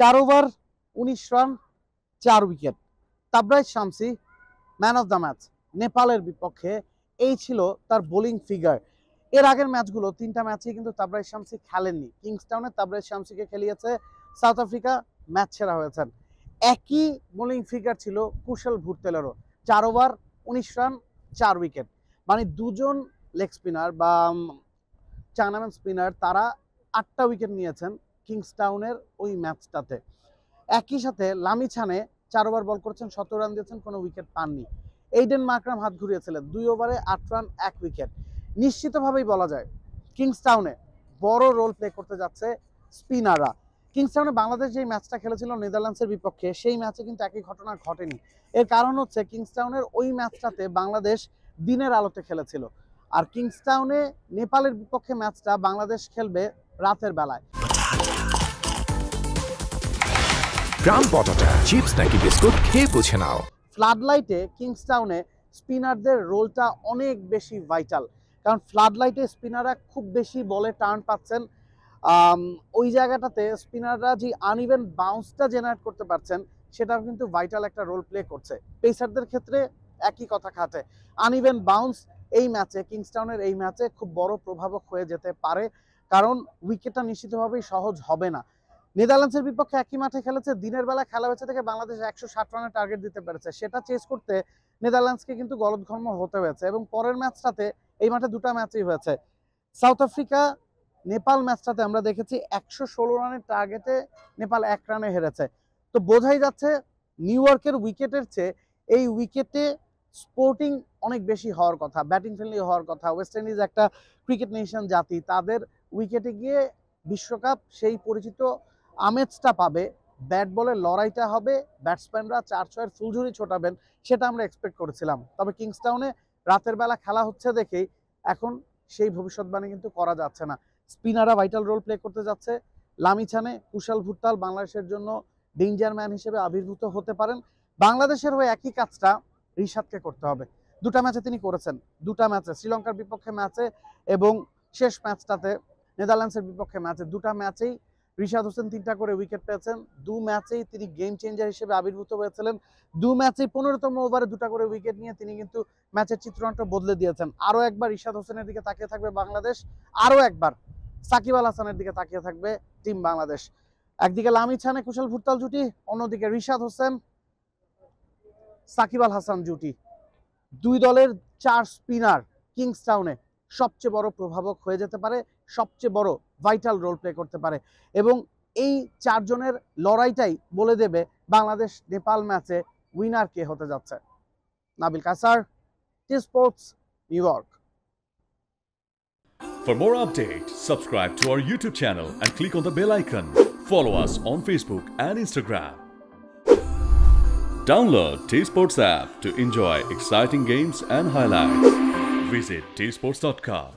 4 over 19 run 4 wicket. Tabraiz Shamsi man of the match নেপালের বিপক্ষে। এই ছিল তার বোলিং ফিগার। এর আগের ম্যাচগুলো 3টা ম্যাচেই কিন্তু তাবরাইজ শামসী খেলেননি। কিংস্টাউনে তাবরাইজ শামসীকে খেলিয়েছে সাউথ আফ্রিকা, ম্যাচ সেরা হয়েছেন। একই বোলিং ফিগার ছিল কুশল ভুট্টেলেরও, 4 ওভার 19 রান 4 উইকেট। মানে দুজন লেগ স্পিনার বা চায়নাম্যান স্পিনার তারা 8টা উইকেট নিয়েছেন কিংস্টাউনের ওই ম্যাচটাতে। একই সাথে লামিছানে 4 ওভার বল করেছেন, 17 রান দিয়েছেন, কোনো উইকেট পাননি। এইডেন মার্করাম হাত ঘুরিয়েছিলেন, 2 ওভারে 8 রান 1 উইকেট। নিশ্চিতভাবেই বলা যায় কিংস্টাউনে বড় রোল প্লে করতে যাচ্ছে স্পিনাররা। কিংস্টাউনে বাংলাদেশ যেই ম্যাচটা খেলেছিল নেদারল্যান্ডসের বিপক্ষে, সেই ম্যাচে কিন্তু একই ঘটনা ঘটেনি। এর কারণ হচ্ছে কিংস্টাউনের ওই ম্যাচটাতে বাংলাদেশ দিনের আলোতে খেলেছিল, আর কিংস্টাউনে নেপালের বিপক্ষে ম্যাচটা বাংলাদেশ খেলবে রাতের বেলায়। গ্রাম পটাটা চিপস নাকি বিস্কুট খেয়ে বুঝে নাও। ফ্লাড লাইটে কিংস্টাউনে স্পিনারদের রোলটা অনেক বেশি ভাইটাল, কারণ ফ্লাড লাইটে স্পিনাররা খুব বেশি বলে টার্ন পাচ্ছেন। ওই জায়গাটাতে স্পিনাররা যে আনইভেন বাউন্সটা জেনারেট করতে পারছেন, সেটাও কিন্তু ভাইটাল একটা রোল প্লে করছে। পেসারদের ক্ষেত্রে একই কথা খাটে। আনইভেন বাউন্স এই ম্যাচে, কিংস্টাউনের এই ম্যাচে খুব বড় প্রভাবক হয়ে যেতে পারে, কারণ উইকেটটা নিশ্চিতভাবেই সহজ হবে না। নেদারল্যান্ডসের বিপক্ষে একই মাঠে খেলেছে, দিনের বেলা খেলা হয়েছে থেকে বাংলাদেশ 160 রানের টার্গেট দিতে পেরেছে। সেটা চেস করতে নেদারল্যান্ডসকে কিন্তু গলদঘর্ম হতে হয়েছে। এবং পরের ম্যাচটাতে, এই মাঠে 2টা ম্যাচই হয়েছে, সাউথ আফ্রিকা নেপাল ম্যাচটাতে আমরা দেখেছি 116 রানের টার্গেটে নেপাল 1 রানে হেরেছে। তো বোঝাই যাচ্ছে নিউ ইয়র্কের উইকেটের চেয়ে এই উইকেটে স্পোর্টিং অনেক বেশি হওয়ার কথা, ব্যাটিং ফ্রেন্ডলি হওয়ার কথা। ওয়েস্ট ইন্ডিজ একটা ক্রিকেট নেশন জাতি, তাদের উইকেটে গিয়ে বিশ্বকাপ সেই পরিচিত আমেজটা পাবে, ব্যাট বলের লড়াইটা হবে, ব্যাটসম্যানরা 4-6 ফুলঝুরি ছোটাবেন, সেটা আমরা এক্সপেক্ট করেছিলাম। তবে কিংস্টাউনে রাতের বেলা খেলা হচ্ছে দেখেই এখন সেই ভবিষ্যৎবাণী কিন্তু করা যাচ্ছে না। স্পিনাররা ভাইটাল রোল প্লে করতে যাচ্ছে। লামিছানে, কুশল ভুট্টাল বাংলাদেশের জন্য ডেঞ্জার ম্যান হিসেবে আবির্ভূত হতে পারেন। বাংলাদেশের হয়ে একই কাজটা রিশাদকে করতে হবে। 2টা ম্যাচে তিনি করেছেন, 2টা ম্যাচে, শ্রীলঙ্কার বিপক্ষে ম্যাচে এবং শেষ ম্যাচটাতে নেদারল্যান্ডসের বিপক্ষে ম্যাচে, 2টা ম্যাচেই রিশাদ হোসেন 3টা করে উইকেট পেয়েছেন। 2 ম্যাচেই তিনি গেম চেঞ্জার হিসেবে আবির্ভূত হয়েছিলেন। 2 ম্যাচেই 15তম ওভারে 2টা করে উইকেট নিয়ে তিনি কিন্তু ম্যাচের চিত্রনাট্য বদলে দিয়েছেন। আরও একবার রিশাদ হোসেনের দিকে তাকিয়ে থাকবে বাংলাদেশ, আরও একবার সাকিব আল হাসানের দিকে তাকিয়ে থাকবে টিম বাংলাদেশ। একদিকে লামিছানে কুশল ভুট্টাল জুটি, অন্যদিকে রিশাদ হোসেন সাকিব আল হাসান জুটি। 2 দলের 4 স্পিনার কিংস্টাউনে সবচেয়ে বড় প্রভাবক হয়ে যেতে পারে, সবচেয়ে বড় ভাইটাল রোল প্লে করতে পারে। এবং এই 4 জনের লড়াইটাই বলে দেবে বাংলাদেশ নেপাল ম্যাচে উইনার কে হতে যাচ্ছে। Nabil Kasar, T Sports, New York. For more updates, subscribe to our YouTube channel and click on the bell icon. Follow us on Facebook and Instagram. Download T-Sports app to enjoy exciting games and highlights. Visit tsports.com.